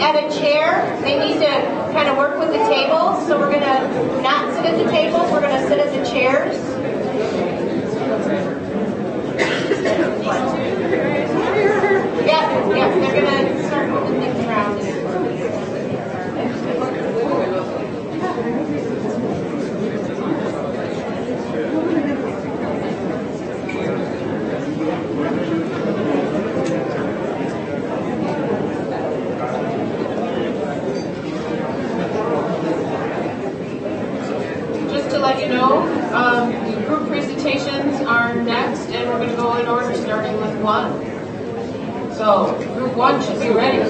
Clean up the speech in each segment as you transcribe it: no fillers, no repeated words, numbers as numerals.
at a chair, they need to kind of work with the table. So we're going to not sit at the tables, we're going to sit at the chairs. Yeah, they're going to start moving things around. Just to let you know, group presentations are next, and we're going to go in order starting with one. So, group one should be ready.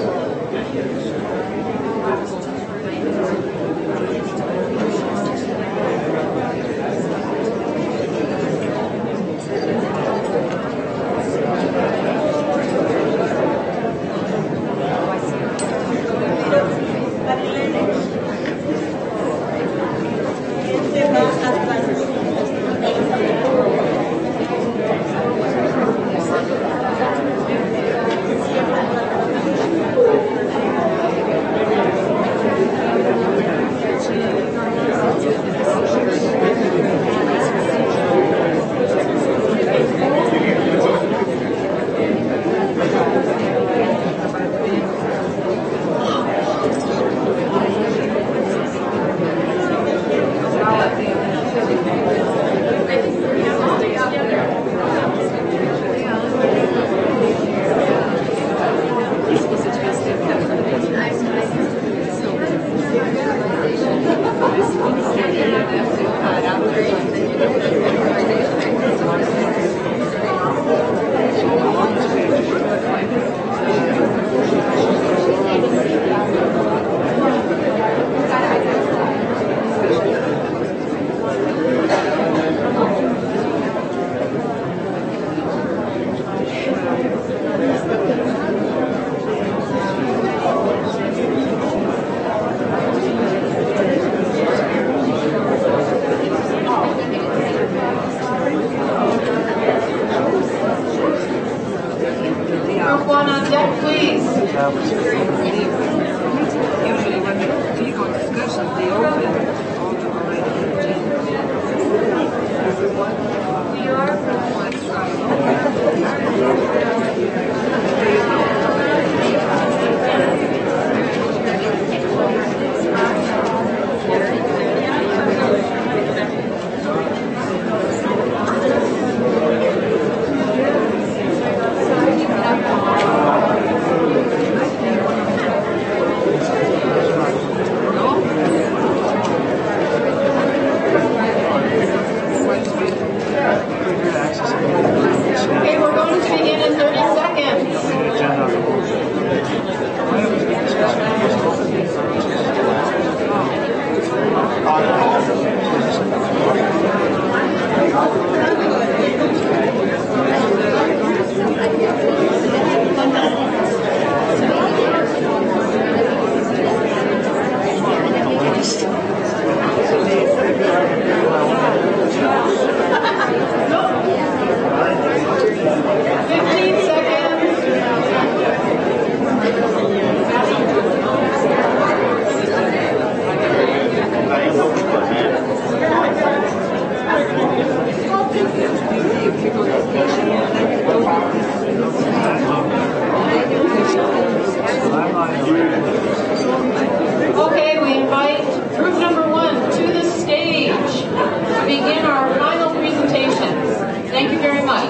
Okay, we invite group number one to the stage to begin our final presentations. Thank you very much.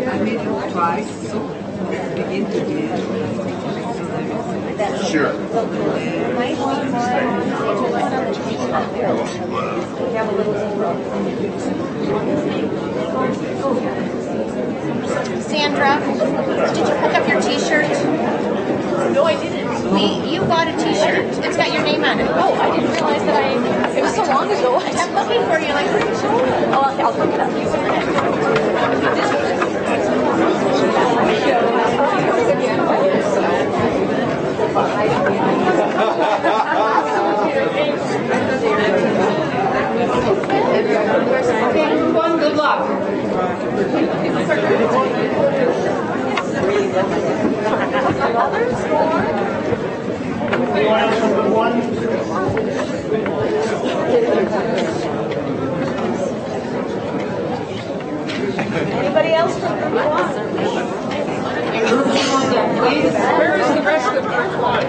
I made it twice, so begin again. Sure. Sandra, did you pick up your t-shirt? No, I didn't. You bought a t-shirt. It's got your name on it. Oh, I didn't realize that it was so long ago. I kept looking for you, like, where'd you show it? Oh, okay, I'll look it up. Okay, everyone, good luck. Groups on deck, please. Where is the rest of group one?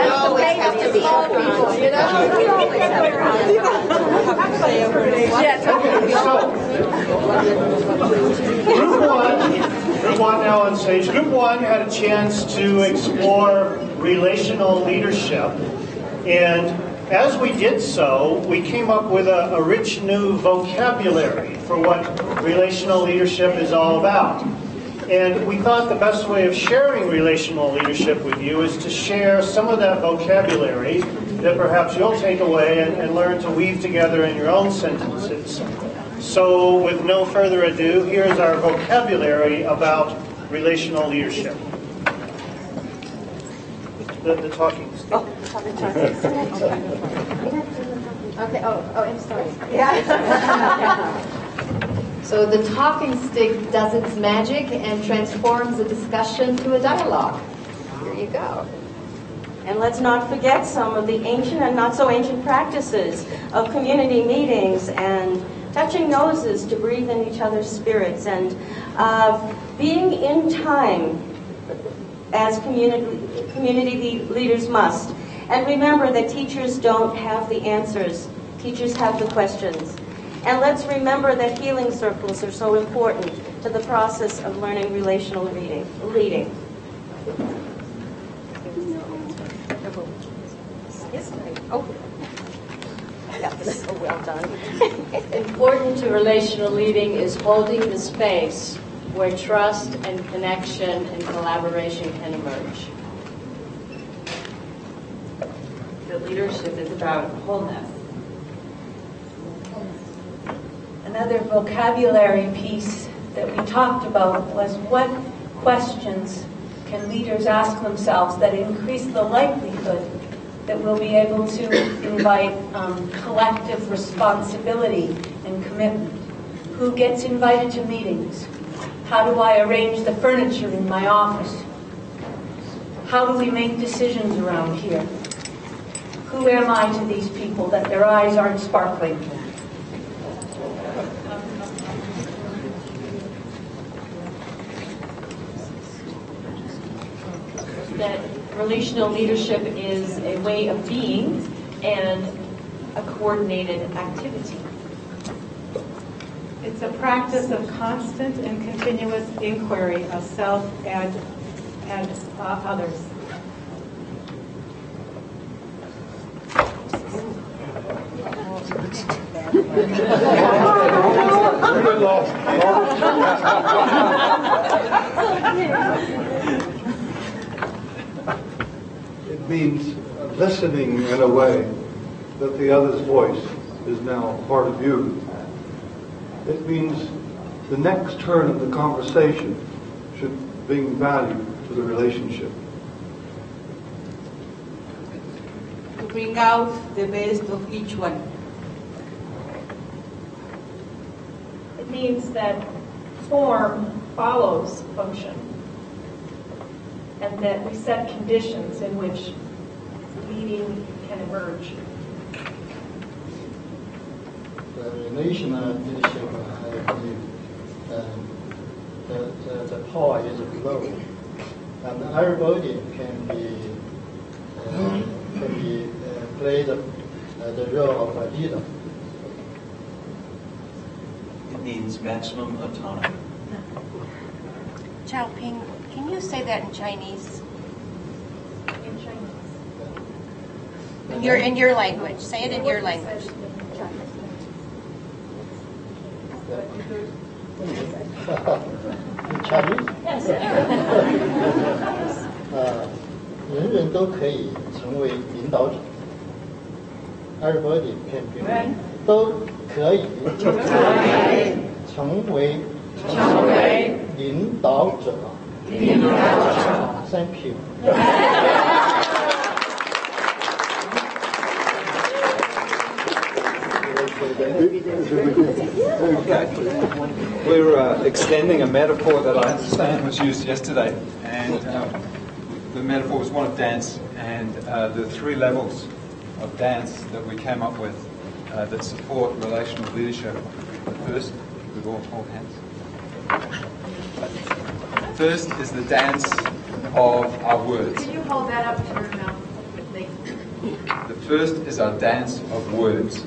Always have to be people, you know? We always have Group one now on stage. Group one had a chance to explore relational leadership, and as we did so, we came up with a rich new vocabulary for what relational leadership is all about. And we thought the best way of sharing relational leadership with you is to share some of that vocabulary that perhaps you'll take away and learn to weave together in your own sentences. So with no further ado, here's our vocabulary about relational leadership. The talking stick. Okay, I'm sorry. Yeah. So the talking stick does its magic and transforms a discussion to a dialogue. Here you go. And let's not forget some of the ancient and not so ancient practices of community meetings and touching noses to breathe in each other's spirits and being in time as community leaders must. And remember that teachers don't have the answers. Teachers have the questions. And let's remember that healing circles are so important to the process of learning relational leading. So well done. Important to relational leading is holding the space where trust and connection and collaboration can emerge. The leadership is about wholeness. Another vocabulary piece that we talked about was what questions can leaders ask themselves that increase the likelihood that we'll be able to invite collective responsibility and commitment. Who gets invited to meetings? How do I arrange the furniture in my office? How do we make decisions around here? Who am I to these people that their eyes aren't sparkling? That relational leadership is a way of being and a coordinated activity. It's a practice of constant and continuous inquiry of self and others. It means listening in a way that the other's voice is now part of you. It means the next turn of the conversation should bring value to the relationship. To bring out the best of each one. It means that form follows function, and that we set conditions in which leading can emerge. The relational leadership, I believe, the power is below, and everybody can play the role of a leader. It means maximum autonomy. Chao Ping, can you say that in Chinese? In Chinese. In your language. Say it in your language. Chinese? Yes. 人人都可以成为领导者。Everybody can be 都可以成为领导者。Thank you. We're extending a metaphor that I understand was used yesterday, and the metaphor was one of dance, and the three levels of dance that we came up with that support relational leadership. First, we all hold hands. First is the dance of our words. Can you hold that up to your mouth? The first is our dance of words.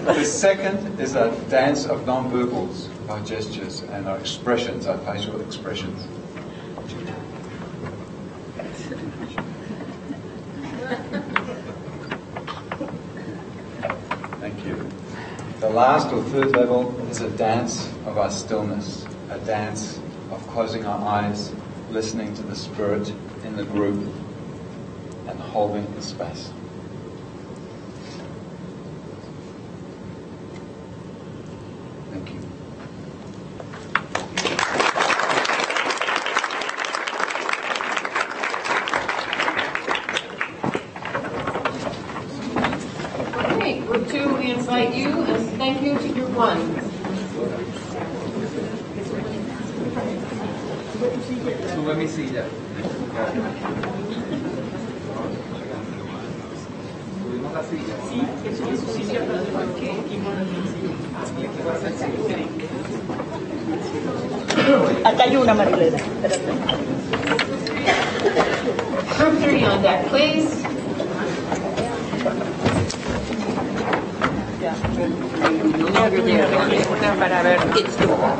The second is a dance of non-verbals, our gestures and our expressions, our facial expressions. Thank you. The last or third level is a dance of our stillness, a dance of closing our eyes, listening to the spirit in the group, and holding the space. Thank you. Okay, group 2, we invite you, and thank you to group 1. Sube mi silla. Subimos la silla. Sí, que sube su silla, pero porque acá hay una, Marilena. Espérate. Group 3 on deck, please. Una para ver y para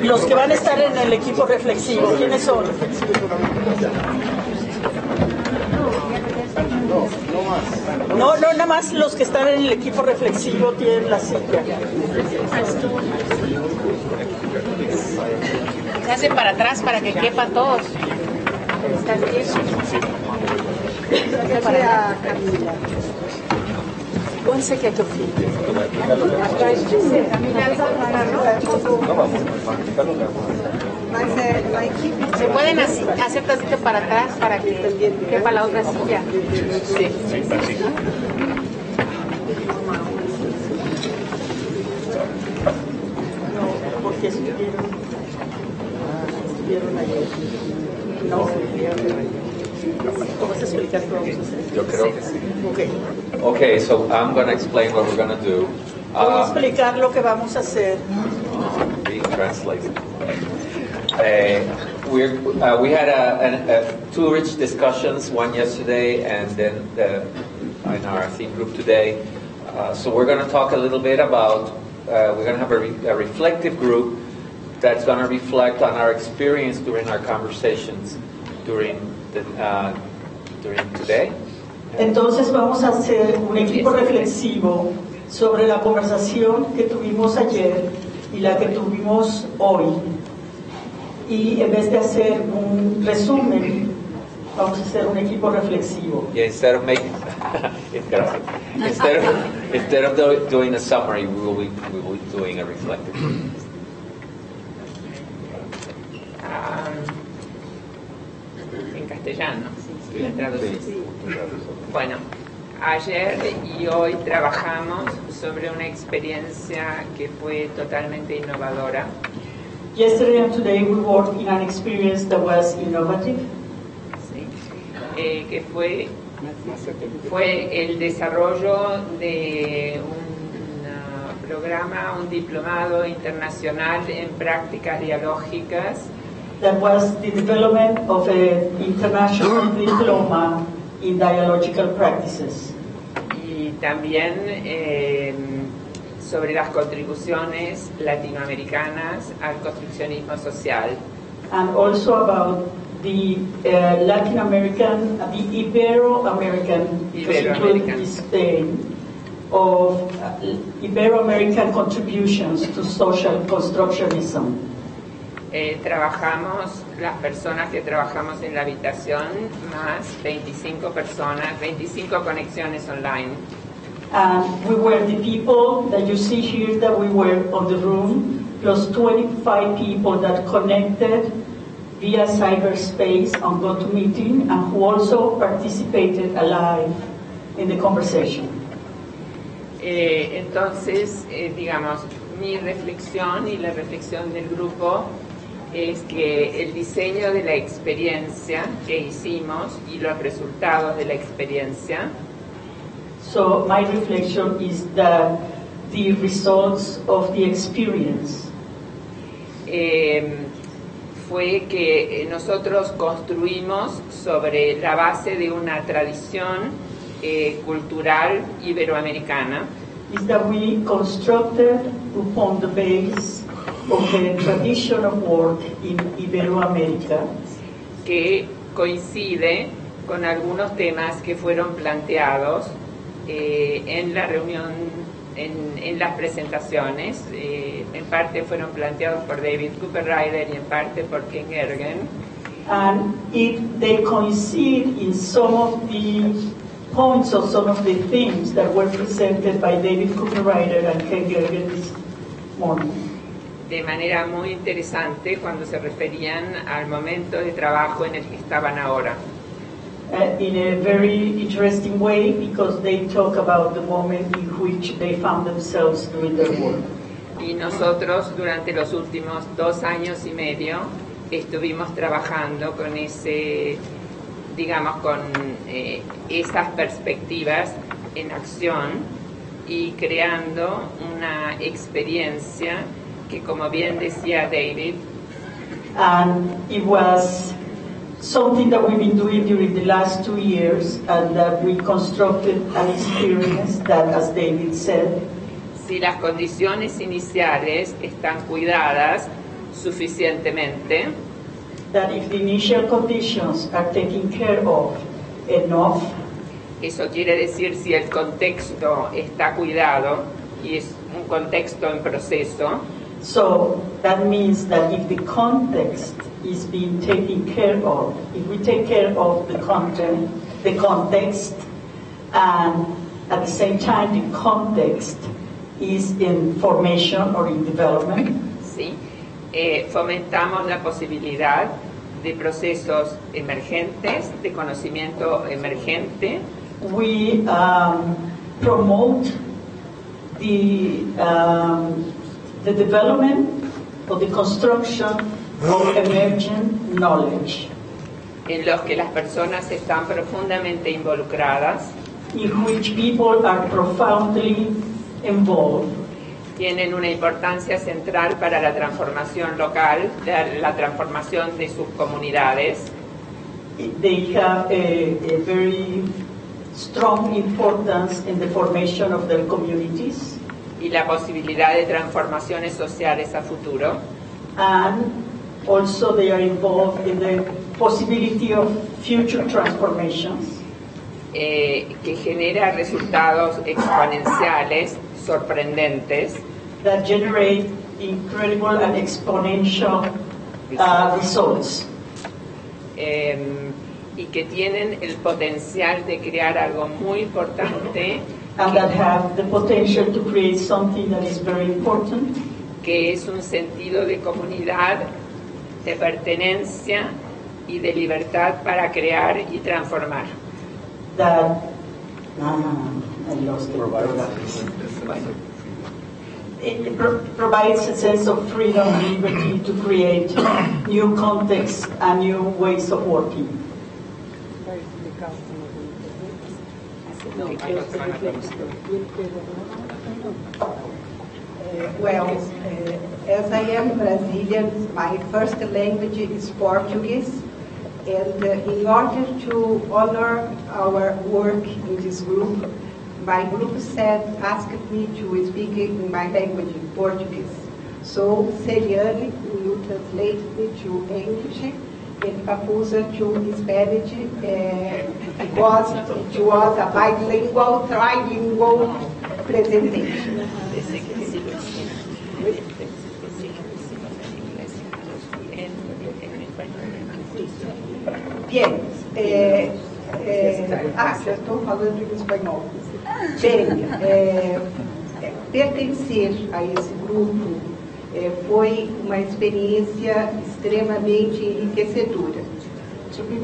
Los que van a estar en el equipo reflexivo, ¿quiénes son? No, nada más los que están en el equipo reflexivo tienen la silla. se hace para atrás para que quepan todos. ¿Estás bien? One second, Sofía. Se pueden hacer tantito para atrás para que quepa la otra silla. Sí. Porque estuvieron ayer. No, ¿cómo vas a explicar qué vamos a hacer? Yo creo que sí. Okay. Okay, so I'm going to explain what we're going to do. Voy a explicar lo que vamos a hacer. Being translated. We had two rich discussions, one yesterday and then in our theme group today. So we're going to talk a little bit about, we're going to have a reflective group that's going to reflect on our experience during our conversations during today. Entonces vamos a hacer un equipo reflexivo sobre la conversación que tuvimos ayer y la que tuvimos hoy. Y en vez de hacer un resumen, vamos a hacer un equipo reflexivo. Yeah, instead of doing a summary, we will be doing a reflective. En castellano, la traducción. Bueno, ayer y hoy trabajamos sobre una experiencia que fue totalmente innovadora. Yesterday and today we worked in an experience that was innovative. Que fue el desarrollo de un programa, un diplomado internacional en prácticas dialógicas. That was the development of an international diploma in dialogical practices. Y también sobre las contribuciones latinoamericanas al construccionismo social. And also about the Latin American, the Ibero-American, Spain, of Ibero-American contributions to social constructionism. Trabajamos, las personas que trabajamos en la habitación, más 25 personas, 25 conexiones online. And we were the people that you see here that we were on the room, plus 25 people that connected via cyberspace on GoToMeeting and who also participated alive in the conversation. Entonces, digamos, mi reflexión y la reflexión del grupo es que el diseño de la experiencia que hicimos y los resultados de la experiencia. So my reflection is that the results of the experience fue que nosotros construimos sobre la base de una tradición cultural iberoamericana. Is that we constructed upon the base of the tradition of work in Iberoamérica, que coincide con algunos temas que fueron planteados en la reunión, en las presentaciones. En parte fueron planteados por David Cooper-Ryder y en parte por Ken Ergen. And they coincide in some of the points of some of the themes that were presented by David Cooper-Ryder and Ken Ergen this morning. De manera muy interesante cuando se referían al momento de trabajo en el que estaban ahora. In a very interesting way, because they talk about the moment in which they found themselves doing their work. Y nosotros durante los últimos 2 años y medio estuvimos trabajando con ese, digamos, con esas perspectivas en acción y creando una experiencia que, como bien decía David, and it was something that we've been doing during the last 2 years, and that we constructed an experience that, as David said, si las condiciones iniciales están cuidadas suficientemente, that if the initial conditions are taken care of enough, eso quiere decir si el contexto está cuidado y es un contexto en proceso. So that means that if the context is being taken care of, if we take care of the content, the context, and at the same time the context is in formation or in development. Sí. Fomentamos la posibilidad de procesos emergentes, de conocimiento emergente. We promote the development or the construction of emergent knowledge, en los que las personas están profundamente involucradas, in which people are profoundly involved, tienen una importancia central para la transformación local, la transformación de sus comunidades. They have a very strong importance in the formation of their communities, y la posibilidad de transformaciones sociales a futuro. And also they are involved in the possibility of future transformations. Que genera resultados exponenciales, sorprendentes. That generate incredible and exponential results. Y que tienen el potencial de crear algo muy importante. And that have the potential to create something that is very important. Que es un sentido de comunidad, de pertenencia y de libertad para crear y transformar. That I lost it provides a sense of freedom and liberty to create new contexts and new ways of working. As I am Brazilian, my first language is Portuguese, and in order to honor our work in this group, my group asked me to speak in my language, Portuguese. So Celiane will translate me to English, and Papusa to Spanish, because it was a bilingual, trilingual presentation. Bien, já estou falando em espanhol. Bem, pertencer a esse grupo Foi uma experiência extremamente enriquecedora. To be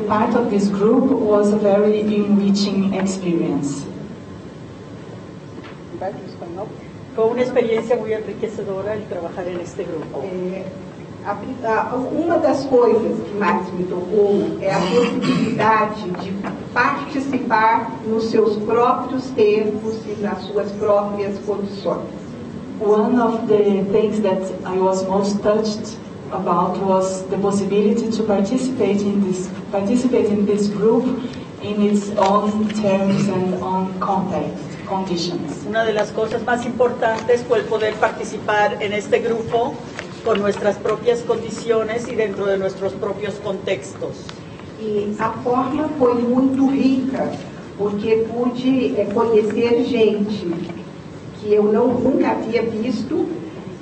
part of this group was a very enriching experience. Fue una experiencia muy enriquecedora el trabajar en este grupo. Uma das coisas que mais me tocou é a possibilidade de participar nos seus próprios tempos e nas suas próprias condições. One of the things that I was most touched about was the possibility to participate in this group in its own terms and own conditions. Una de las cosas más importantes fue el poder participar en este grupo con nuestras propias condiciones y dentro de nuestros propios contextos. E a forma foi muito rica, porque pude conhecer gente que eu nunca havia visto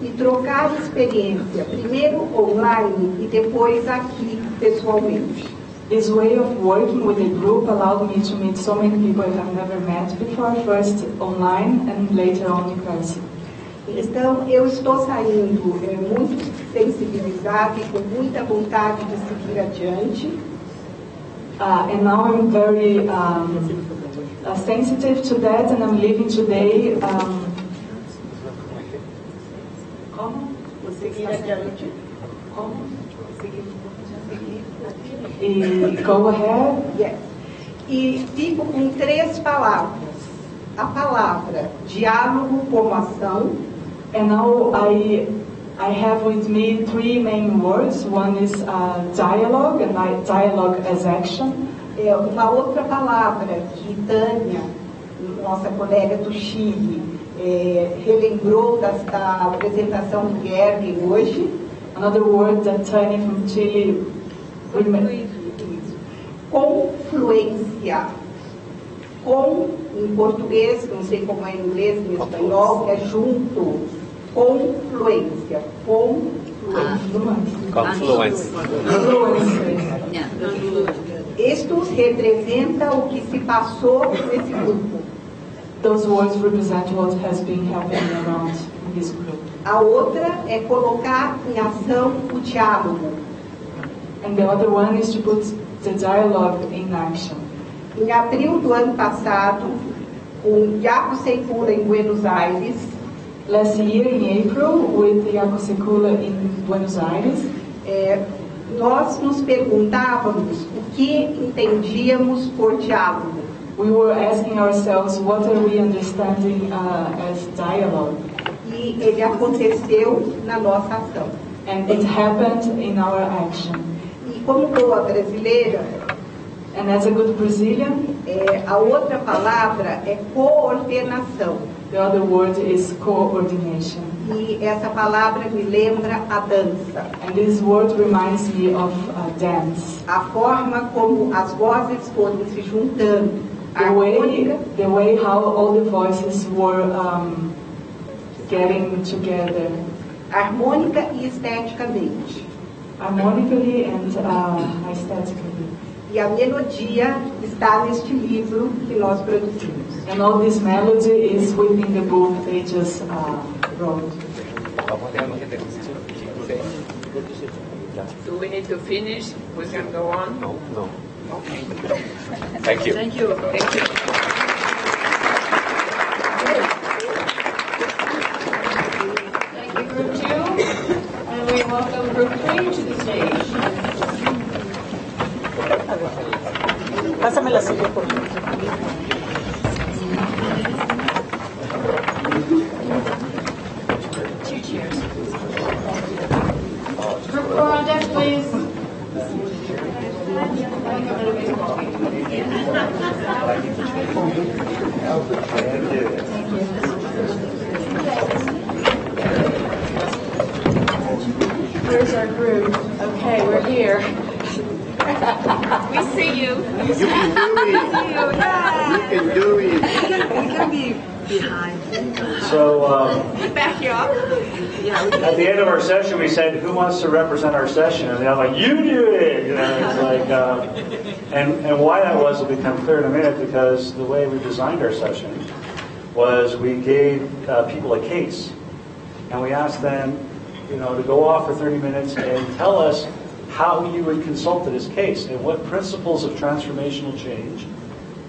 e trocar experiência, primeiro online e depois aqui pessoalmente. This way of working with a group allowed me to meet so many people I have never met before, first online and later on in person. Então, eu estou saindo muito sensibilizada e com muita vontade de seguir adiante. And now I'm very sensitive to that, and I'm leaving today. Como? Seguir adiante. Como? Seguir. Go ahead. Yes. E fico com 3 palavras. A palavra diálogo como ação. And now I have with me 3 main words. One is dialogue, and dialogue as action. Uma outra palavra que Tânia, nossa colega do Chile, relembrou da apresentação do Gergen hoje. Another word that Tânia from Chile confluência. Com, em português, não sei como é em inglês, em espanhol, é junto. Confluência. Confluência. Isto representa o que se passou nesse grupo. Those words represent what has been happening around this group. A outra é colocar em ação o diálogo. And the other one is to put the dialogue in action. Em abril do ano passado, com Iaco Secula em Buenos Aires. Last year in April, with Iaco Secula in Buenos Aires, nós nos perguntávamos o que entendíamos por diálogo. We were asking ourselves what are we understanding as dialogue. E ele aconteceu na nossa ação. And it happened in our action. E como boa brasileira, and as a good Brazilian, a outra palavra é coordenação. The other word is coordination. E essa palavra me lembra a dança. And this word reminds me of dance. A forma como as vozes foram se juntando. The way how all the voices were getting together. Harmônica e esteticamente. Harmonically and aesthetically. E a melodia está neste livro que nós produzimos. And all this melody is within the book they just wrote. Do we need to finish? We can go on? No. Okay. Thank you. Thank you. Thank you. Thank you, Group 2. And we welcome Group 3 to the stage. Pásame la silla, por favor. Two chairs. Group 4 on deck, please. Where's our group? Okay, we're here. We see you. You can do it. You can be behind. So Back you up. at the end of our session, we said, "Who wants to represent our session?" And they're like, "You do it." You know, it's like, and why that was will become clear in a minute, because the way we designed our session was we gave people a case, and we asked them, to go off for 30 minutes and tell us how you would consult to this case and what principles of transformational change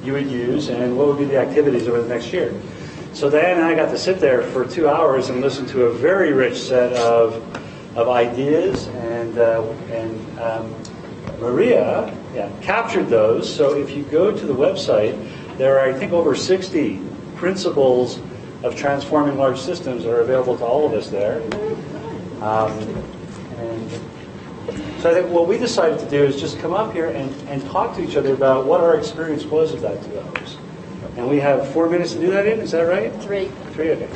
you would use and what would be the activities over the next year. So Diane and I got to sit there for 2 hours and listen to a very rich set of ideas, and Maria captured those. So if you go to the website, there are, I think, over 60 principles of transforming large systems that are available to all of us there. And so I think what we decided to do is just come up here and talk to each other about what our experience was of that 2 hours. And we have 4 minutes to do that in, is that right? 3. 3, okay.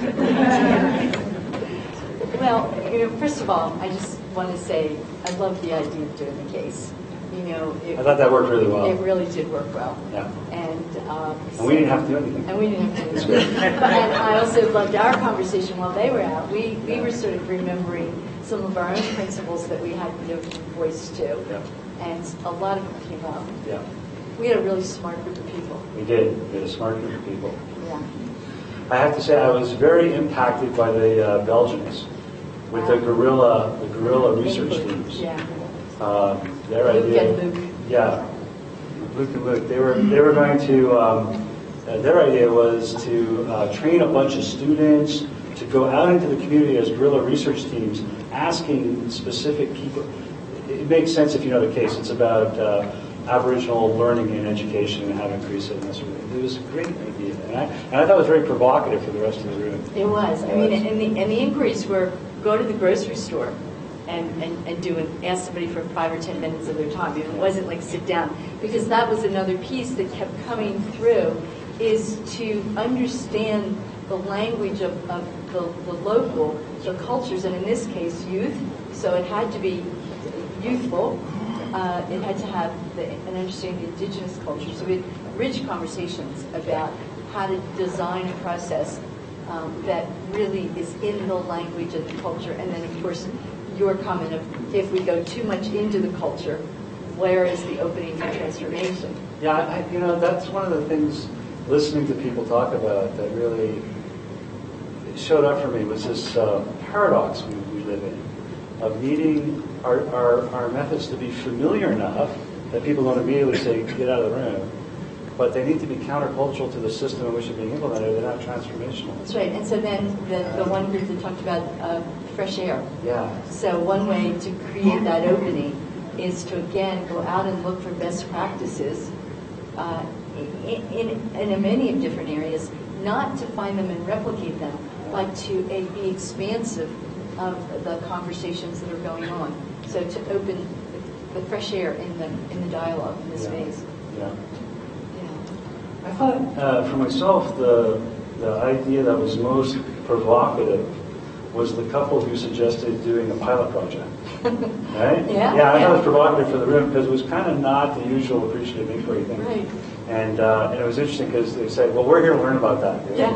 Well, first of all, I just want to say I love the idea of doing the case. I thought that worked really well. It really did work well. Yeah. And we didn't have to do anything. And we didn't have to do anything. And I also loved our conversation while they were out. We were sort of remembering some of our own principles that we had no voice to. Yeah. And a lot of them came up. Yeah. We had a really smart group of people. We did. We had a smart group of people. Yeah. I have to say I was very impacted by the Belgians with the guerrilla research teams. Yeah. Their Luke idea, and Luke. Yeah, Luke and Luke. They were going to. Their idea was to train a bunch of students to go out into the community as guerrilla research teams, asking specific people. It makes sense if you know the case. It's about Aboriginal learning and education and how to increase it. And that sort of thing. It was a great idea, and I thought it was very provocative for the rest of the room. It was. I mean, and the inquiries were go to the grocery store. And ask somebody for 5 or 10 minutes of their time. It wasn't like sit down, because that was another piece that kept coming through, is to understand the language of the local, the cultures, and in this case, youth. So it had to be youthful. It had to have an understanding of the indigenous culture. So we had rich conversations about how to design a process that really is in the language of the culture, and then of course your comment of if we go too much into the culture, where is the opening for transformation? Yeah, that's one of the things listening to people talk about that really showed up for me was this paradox we live in of needing our methods to be familiar enough that people don't immediately say get out of the room, but they need to be countercultural to the system in which they're being implemented. They're not transformational. That's right. And so then the one group that talked about fresh air. Yeah. So one way to create that opening is to, again, go out and look for best practices in many of different areas, not to find them and replicate them, but to be expansive of the conversations that are going on. So to open the fresh air in the dialogue, in the space. Yeah. I thought, for myself, the idea that was most provocative was the couple who suggested doing a pilot project. Right? Yeah. I thought it was provocative for the room because it was kind of not the usual appreciative inquiry thing. Right. And it was interesting because they said, well, we're here to learn about that. Yeah.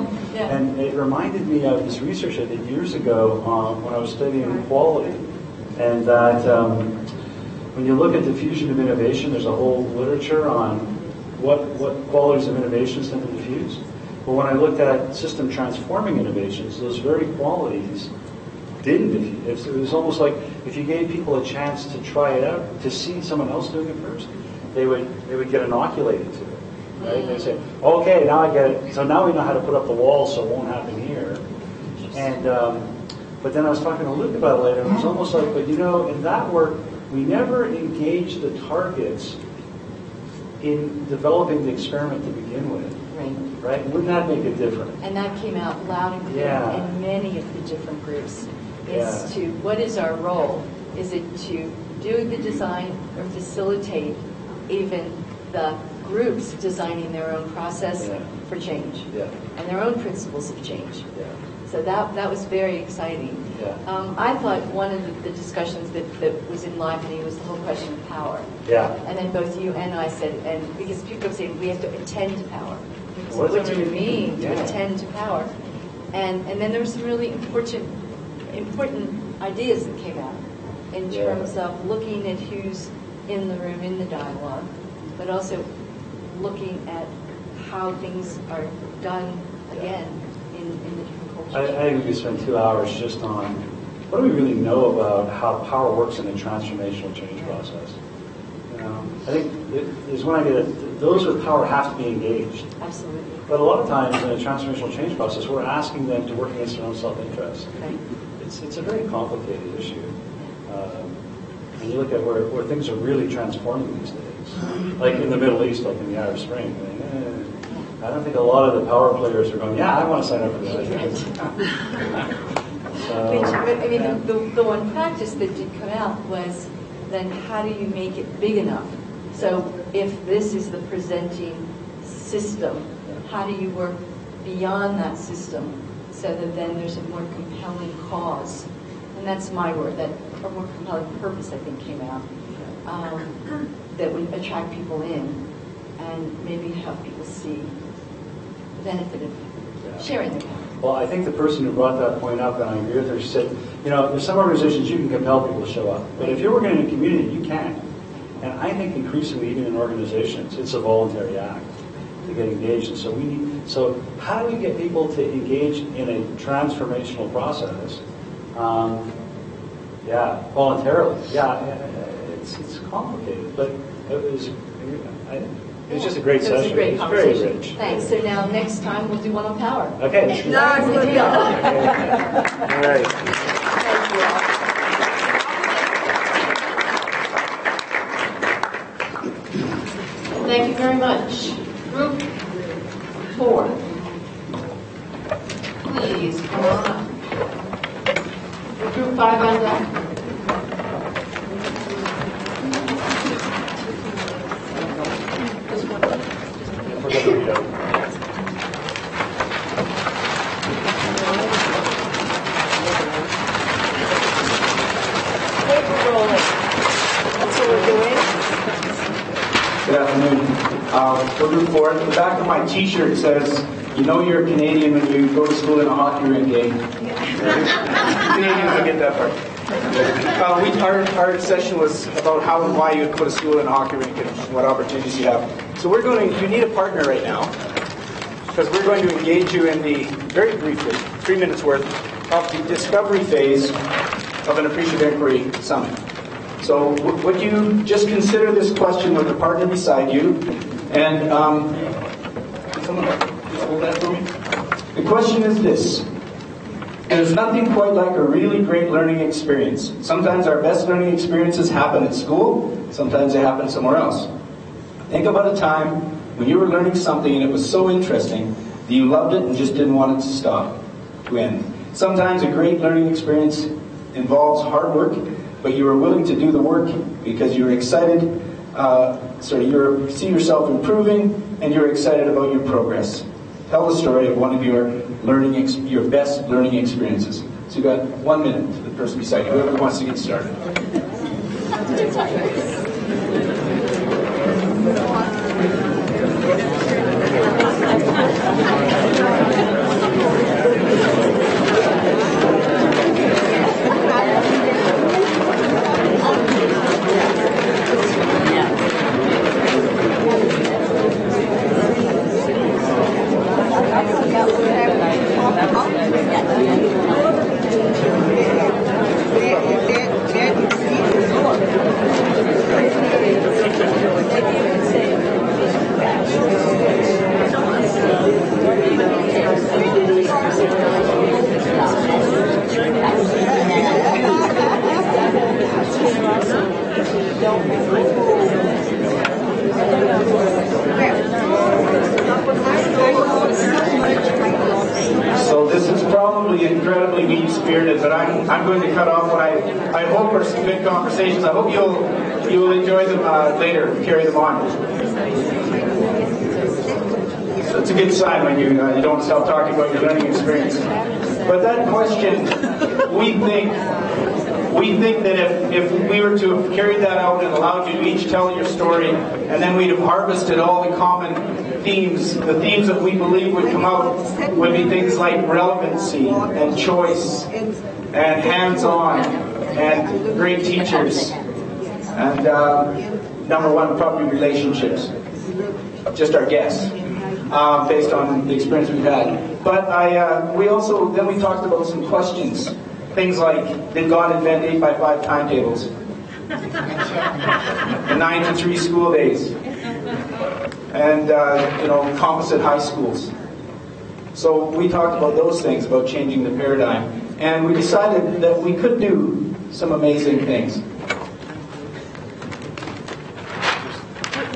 And it reminded me of this research I did years ago when I was studying quality. And that when you look at diffusion of innovation, there's a whole literature on what qualities of innovations tend to diffuse. But when I looked at system transforming innovations, those very qualities didn't diffuse. It was almost like if you gave people a chance to try it out, to see someone else doing it first, they would get inoculated to it. Right? They say, okay, now I get it. So now we know how to put up the wall so it won't happen here. And but then I was talking to Luke about it later, and it was almost like, but in that work, we never engaged the targets in developing the experiment to begin with. Right? Wouldn't that make it different? And that came out loud and clear in many of the different groups. It's to, what is our role? Is it to do the design or facilitate even the groups designing their own process for change and their own principles of change? So that was very exciting. I thought one of the discussions that was enlivening was the whole question of power. And then both you and I said, and because people kept saying we have to attend to power. What do you mean to attend to power? And then there were some really important ideas that came out in terms of looking at who's in the room, in the dialogue, but also looking at how things are done again in the different cultures. I think we could spend 2 hours just on what do we really know about how power works in the transformational change process? I think there's one idea that those with power have to be engaged. Absolutely. But a lot of times in a transformational change process, we're asking them to work against their own self-interest. Right. It's a very complicated issue. And you look at where things are really transforming these days. Like in the Middle East, like in the Arab Spring. I don't think a lot of the power players are going, yeah, I want to sign up for that. I mean, the one practice that did come out was then how do you make it big enough? So if this is the presenting system, how do you work beyond that system so that then there's a more compelling cause? And that's my word, that a more compelling purpose, I think, came out, that would attract people in and maybe help people see the benefit of sharing their power. Well, I think the person who brought that point up, and I agree with her, she said, there's some organizations you can compel people to show up. But if you're working in a community, you can't. And I think increasingly, even in organizations, it's a voluntary act to get engaged. And so how do we get people to engage in a transformational process? Voluntarily. It's complicated, but it's just a great session. It was a great conversation. Very rich. Thanks. So now next time we'll do one on power. Okay. No, good deal. All right. Thank you all. Thank you very much. Group 4. Please come on up. Group 5 on deck. Good afternoon. For Group 4, the back of my t-shirt says, you know you're a Canadian when you go to school in a hockey rink game. Canadians will get that part. Our session was about how and why you would go to school in a hockey rink and what opportunities you have. So you need a partner right now, because we're going to engage you in the, very briefly, 3 minutes worth, of the discovery phase of an Appreciative Inquiry Summit. So would you just consider this question with the partner beside you, and can someone just hold that for me? The question is this: there's nothing quite like a really great learning experience. Sometimes our best learning experiences happen at school, sometimes they happen somewhere else. Think about a time when you were learning something and it was so interesting that you loved it and just didn't want it to stop, to end. Sometimes a great learning experience involves hard work, but you were willing to do the work because you were excited, you see yourself improving, and you're excited about your progress. Tell the story of one of your best learning experiences. So you've got 1 minute to the person beside you, whoever wants to get started. So this is probably incredibly mean-spirited, but I'm going to cut off what I hope are some good conversations. I hope you'll enjoy them later, carry them on. So it's a good sign when you don't stop talking about your learning experience. But that question, we think that if we were to have carried that out and allowed you to each tell your story, and then we'd have harvested all the common themes, the themes that we believe would come out would be things like relevancy and choice and hands-on and great teachers and number one, probably relationships. Just our guess, based on the experience we've had. But we talked about some questions Things like, did God invent 8x5 timetables? And 9 to 3 school days? And, composite high schools. So we talked about those things, about changing the paradigm. And we decided that we could do some amazing things.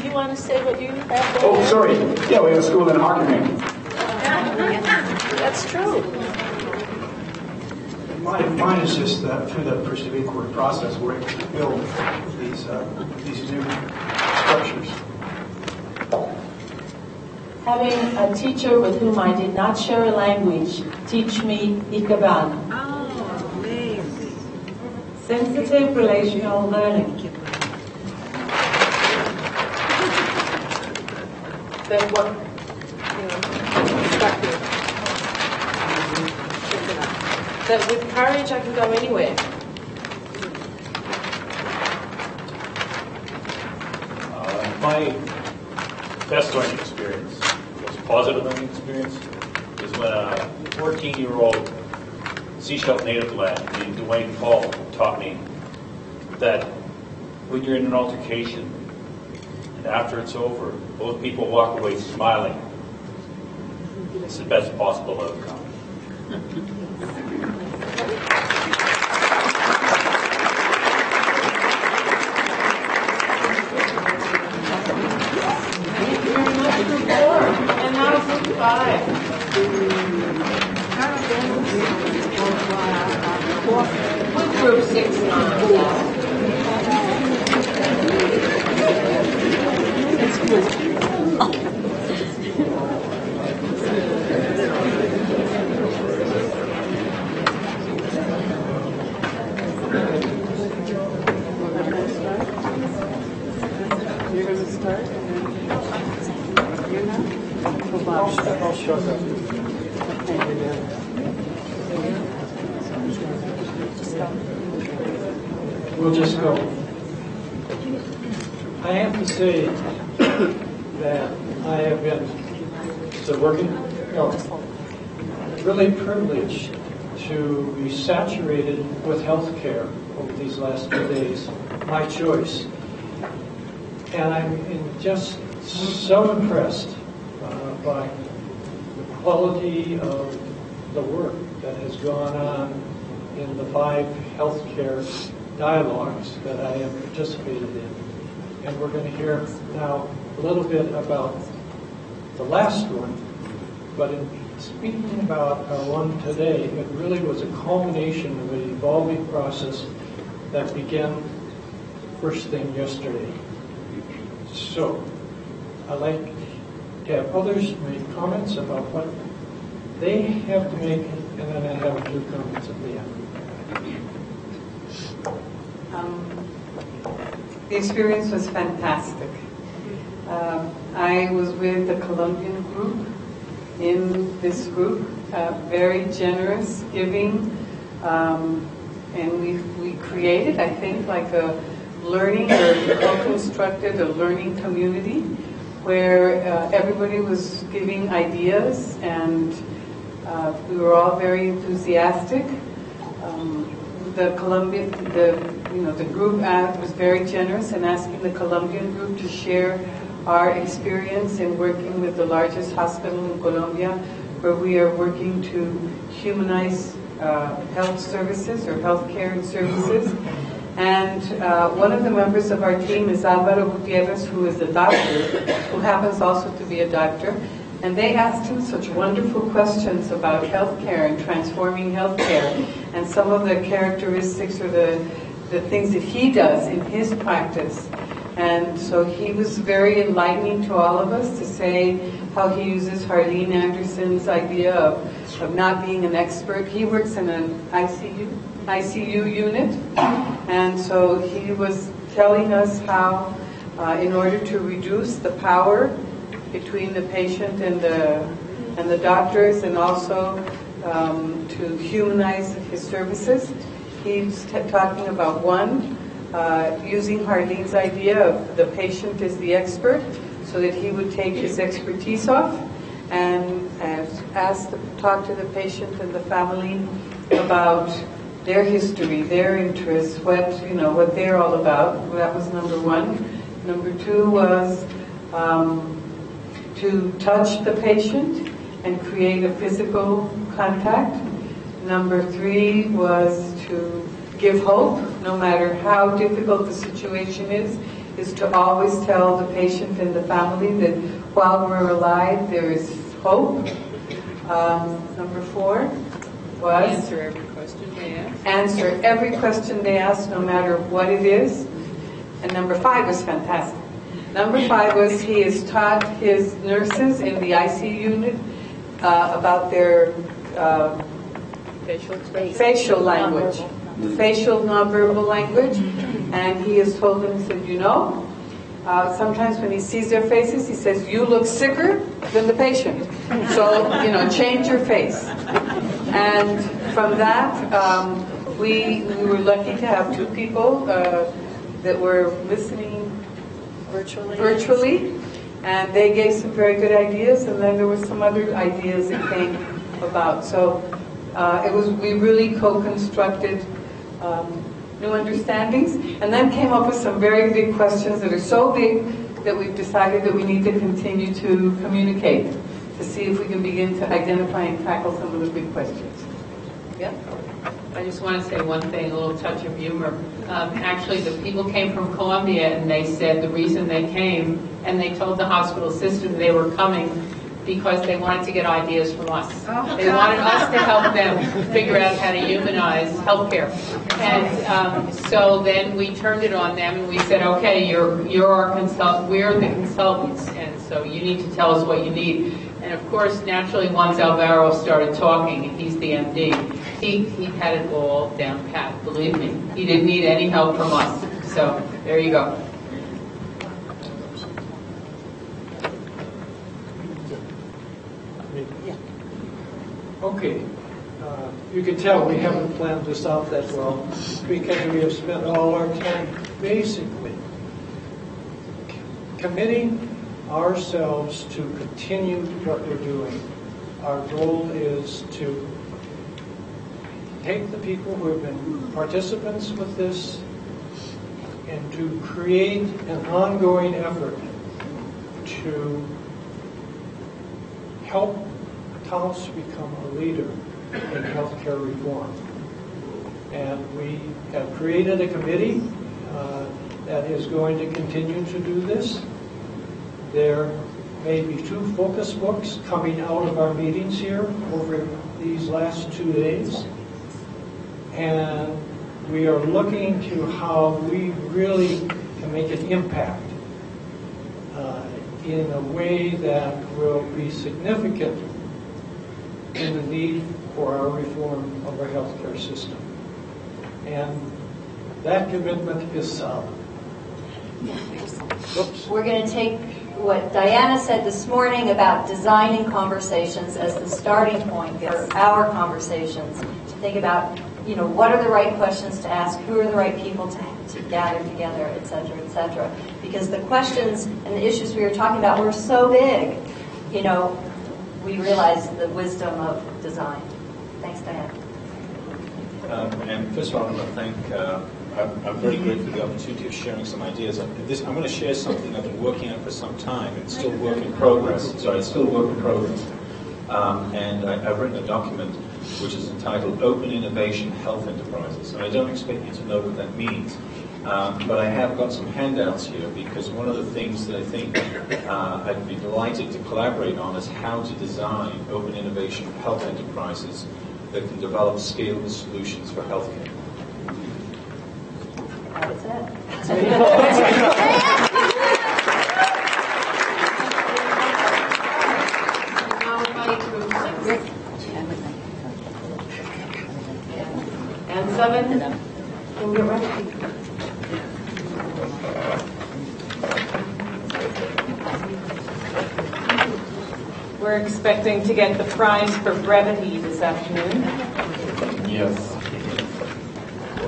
You want to say what you have? Oh, sorry. Yeah, we have a school in hockey rink. That's true. Mine is just through the Pursuit inquiry process, we're able to build these new structures. Having a teacher with whom I did not share a language teach me Ikebana. Oh, amazing. Sensitive relational learning. That what, that with courage I can go anywhere. My best learning experience, most positive learning experience, is when a 14-year-old Seashell native lad named Dwayne Paul taught me that when you're in an altercation and after it's over, both people walk away smiling. It's the best possible outcome. And now group 5. With group 6 now. You're going to start? You're not? I'll show them. We'll just go. I have to say that I have been really privileged to be saturated with healthcare over these last 2 days. My choice. And I'm just so impressed by the quality of the work that has gone on in the 5 healthcare dialogues that I have participated in. And we're going to hear now a little bit about the last one. But in speaking about our one today, it really was a culmination of an evolving process that began first thing yesterday. So, I'd like to have others make comments about what they have to make, and then I have a few comments at the end. The experience was fantastic. I was with the Colombian group in this group, very generous, giving, and we created, I think, like a learning or co-constructed a learning community where everybody was giving ideas, and we were all very enthusiastic. The group was very generous in asking the Colombian group to share our experience in working with the largest hospital in Colombia, where we are working to humanize health services or healthcare services. And one of the members of our team is Álvaro Gutierrez, who is a doctor, who happens also to be a doctor. And they asked him such wonderful questions about healthcare and transforming healthcare, and some of the characteristics or the things that he does in his practice. And so he was very enlightening to all of us to say how he uses Harlene Anderson's idea of not being an expert. He works in an ICU unit, and so he was telling us how in order to reduce the power between the patient and the doctors, and also to humanize his services. He's talking about using Harlene's idea of the patient is the expert, so that he would take his expertise off and talk to the patient and the family about their history, their interests, what they're all about. That was number one. Number two was to touch the patient and create a physical contact. Number three was to give hope, no matter how difficult the situation is to always tell the patient and the family that while we're alive, there is hope. Number four was answer every question they ask. Answer every question they ask, no matter what it is. And number five was fantastic. Number five was he has taught his nurses in the ICU unit about their facial language, facial nonverbal language, and he has told them, he said, sometimes when he sees their faces, he says, you look sicker than the patient. So, change your face. And from that, we were lucky to have two people that were listening virtually, and they gave some very good ideas, and then there were some other ideas that came about. So we really co-constructed new understandings, and then came up with some very big questions that are so big that we've decided that we need to continue to communicate to see if we can begin to identify and tackle some of the big questions. Yeah? I just want to say one thing, a little touch of humor. Actually, the people came from Colombia, and they said the reason they came, and they told the hospital system they were coming because they wanted to get ideas from us. They wanted us to help them figure out how to humanize healthcare. And so then we turned it on them, and we said, okay, you're our consultant, we're the consultants, and so you need to tell us what you need. And of course, naturally, once Alvaro started talking, he's the MD, he had it all down pat, believe me. He didn't need any help from us. So there you go. Okay, you can tell we haven't planned this out that well because we have spent all our time basically committing ourselves to continue what we're doing. Our goal is to take the people who have been participants with this and to create an ongoing effort to help Taos become a leader in healthcare reform. And we have created a committee that is going to continue to do this. There may be 2 focus books coming out of our meetings here over these last 2 days. And we are looking to how we really can make an impact in a way that will be significant in the need for our reform of our healthcare system. And that commitment is solid. We're going to take what Diana said this morning about designing conversations as the starting point for our conversations, to think about, what are the right questions to ask, who are the right people to gather together, et cetera, because the questions and the issues we were talking about were so big, we realized the wisdom of design. Thanks, Diana. And first of all, I want to thank, I'm very grateful for the opportunity of sharing some ideas. I'm going to share something I've been working on for some time. It's still work in progress. And I've written a document which is entitled Open Innovation Health Enterprises. And I don't expect you to know what that means. But I have got some handouts here because one of the things that I think I'd be delighted to collaborate on is how to design open innovation health enterprises that can develop scalable solutions for healthcare. That's it. And 7, and get ready. We're expecting to get the prize for brevity this afternoon. Yes.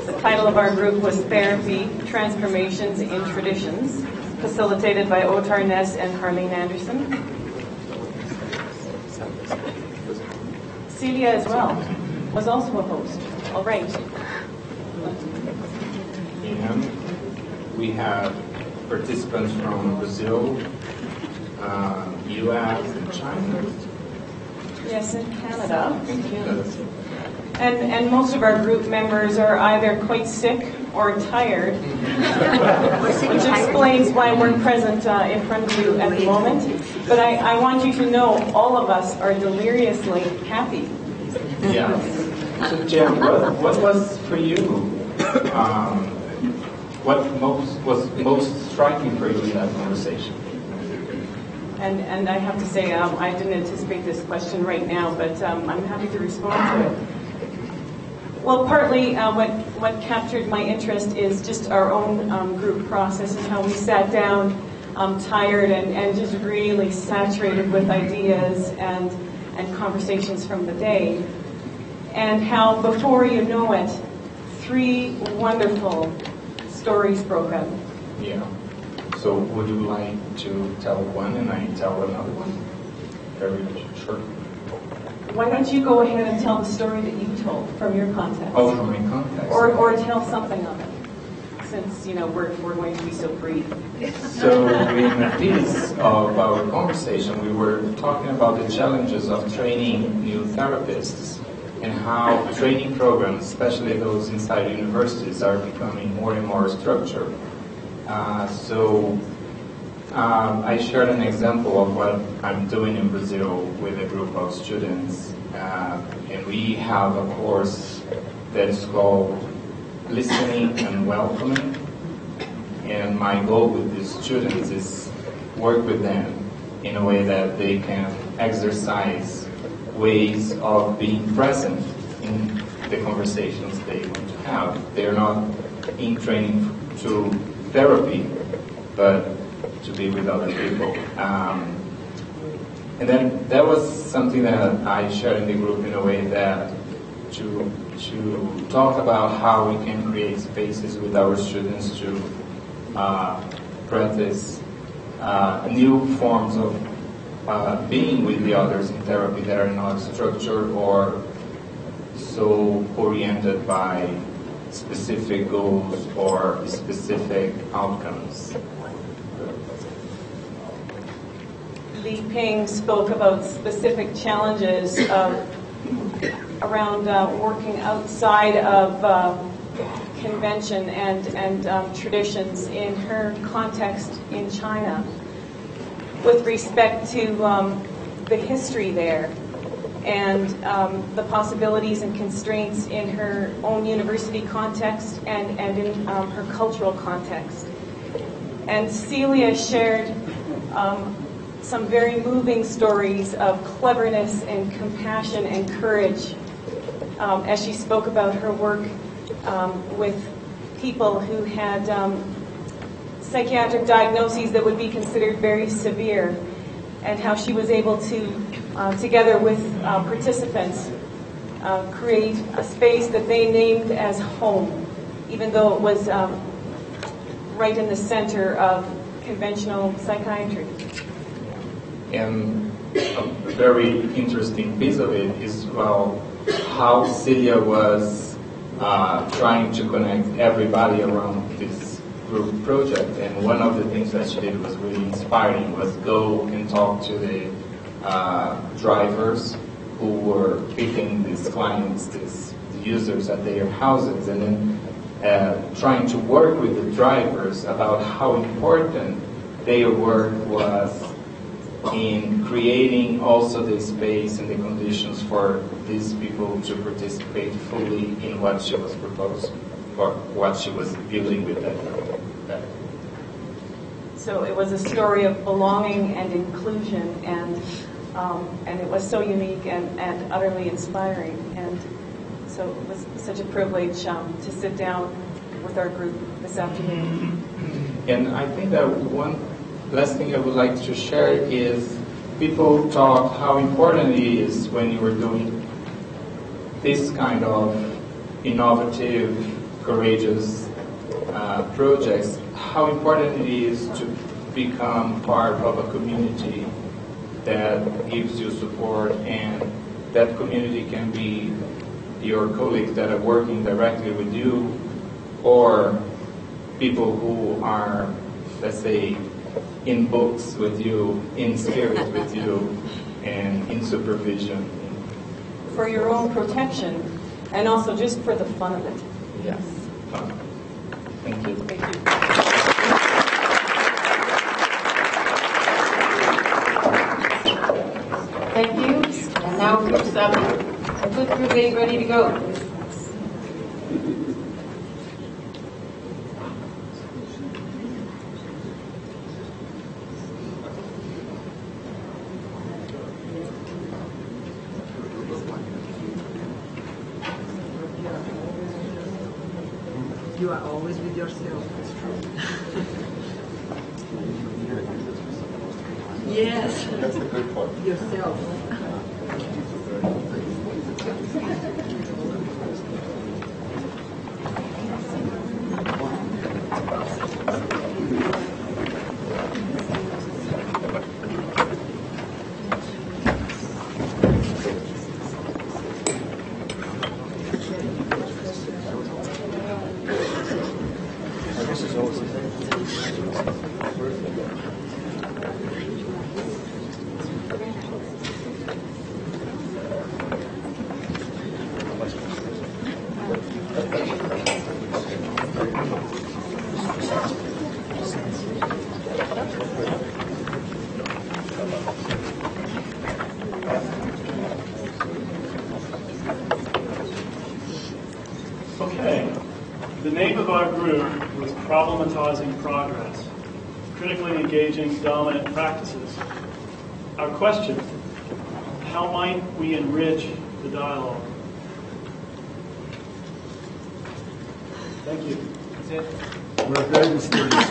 The title of our group was Therapy, Transformations in Traditions, facilitated by Otar Ness and Harlene Anderson. Celia as well was also a host. All right. And we have participants from Brazil, U.S. and China. Yes, in Canada. And most of our group members are either quite sick or tired, which explains why we're present in front of you at the moment. But I want you to know all of us are deliriously happy. Yeah. So Jen, what was for you, what was most striking for you in that conversation? And I have to say, I didn't anticipate this question right now, but I'm happy to respond to it. Well, partly what captured my interest is just our own group process and how we sat down tired and just really saturated with ideas and conversations from the day. And how, before you know it, 3 wonderful stories broke out. Yeah. So would you like to tell one and I tell another one? Very short. Why don't you go ahead and tell the story that you told from your context? Oh, from my context. Or tell something of it, since, we're going to be so brief. So in a piece of our conversation, we were talking about the challenges of training new therapists and how training programs, especially those inside universities, are becoming more and more structured. I shared an example of what I'm doing in Brazil with a group of students, and we have a course that is called Listening and Welcoming. And my goal with these students is work with them in a way that they can exercise ways of being present in the conversations they want to have. They're not in training to therapy, but to be with other people. And then that was something that I shared in the group in a way that to talk about how we can create spaces with our students to practice new forms of being with the others in therapy that are not structured or so oriented by specific goals or specific outcomes. Li Ping spoke about specific challenges around working outside of convention and traditions in her context in China with respect to the history there and the possibilities and constraints in her own university context and in her cultural context. And Celia shared some very moving stories of cleverness and compassion and courage as she spoke about her work with people who had psychiatric diagnoses that would be considered very severe, and how she was able to, together with participants, create a space that they named as home, even though it was right in the center of conventional psychiatry. And a very interesting piece of it is, how Celia was trying to connect everybody around this group project. And one of the things that she did was really inspiring, was go and talk to the drivers who were picking these clients, these users at their houses, and then trying to work with the drivers about how important their work was in creating also the space and the conditions for these people to participate fully in what she was proposing or what she was building with them. So it was a story of belonging and inclusion, and it was so unique and utterly inspiring. And so it was such a privilege to sit down with our group this afternoon. And I think that one last thing I would like to share is people talk how important it is when you are doing this kind of innovative, courageous projects, how important it is to become part of a community that gives you support, and that community can be your colleagues that are working directly with you, or people who are, let's say, in books with you, in spirit with you, and in supervision. For your own protection, and also just for the fun of it. Yes. Thank you. Thank you. Thank you. And now group 7. And put group 8 ready to go. You are always with yourself. That's true. Yes. That's a good point. Yourself. Okay, the name of our group was Problematizing Progress, Critically Engaging Dominant Practices. Our question, how might we enrich the dialogue? Thank you. That's it. We're very mysterious.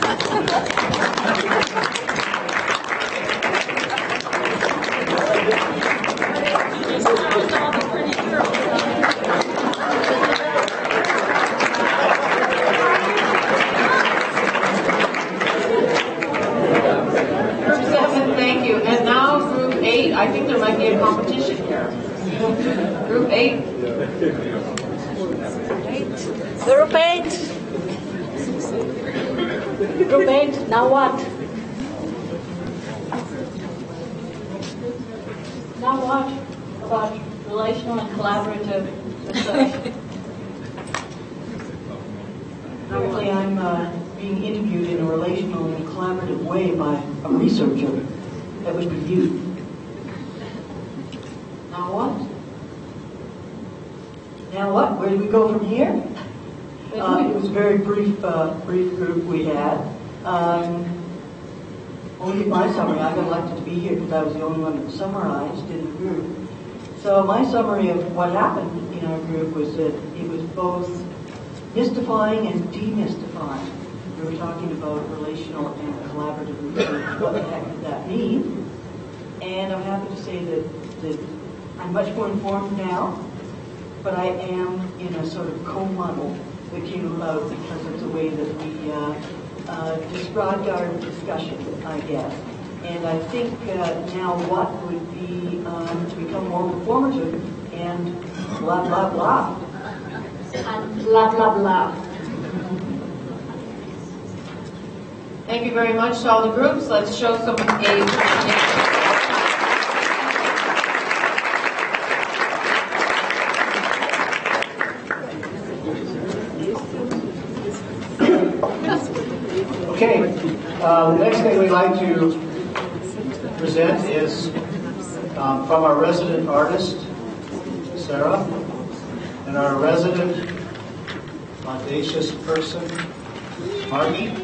Thank you. And now group 8. I think there might be a competition here. Group 8. Group 8. Group 8, now what? Now what about relational and collaborative research? Currently, I'm being interviewed in a relational and collaborative way by a researcher that was reviewed. Now what? Now what? Where do we go from here? It was a very brief group we had. Only my summary. I got elected to be here because I was the only one that summarized in the group. So my summary of what happened in our group was that it was both mystifying and demystifying. We were talking about relational and collaborative research. What the heck did that mean? And I'm happy to say that I'm much more informed now, but I am in a sort of co-model that came about because of the way that we described our discussion, I guess. And I think now what would be to become more performative and blah, blah, blah. And blah, blah, blah. Thank you very much to all the groups. Let's show some engagement. Okay, the next thing we'd like to present is from our resident artist, Sarah, and our resident audacious person, Margie.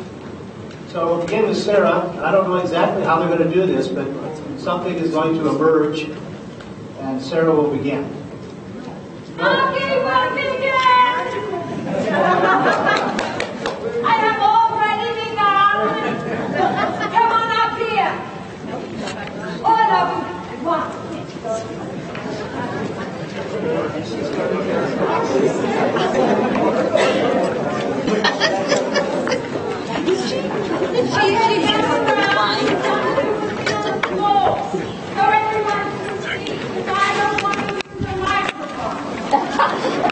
So we'll begin with Sarah. I don't know exactly how they're going to do this, but something is going to emerge, and Sarah will begin. Okay, well, begin! I have already begun. Come on up here. All of you at once. So everyone, I don't want to use the microphone.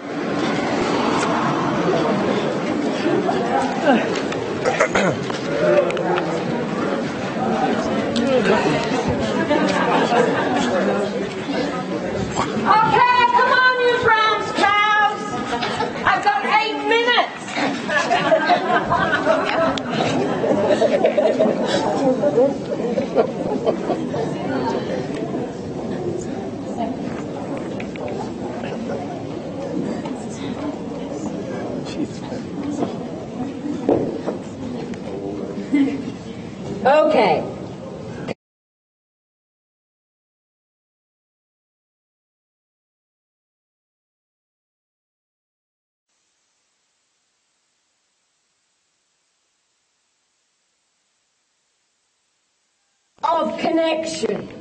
Okay. Of connection.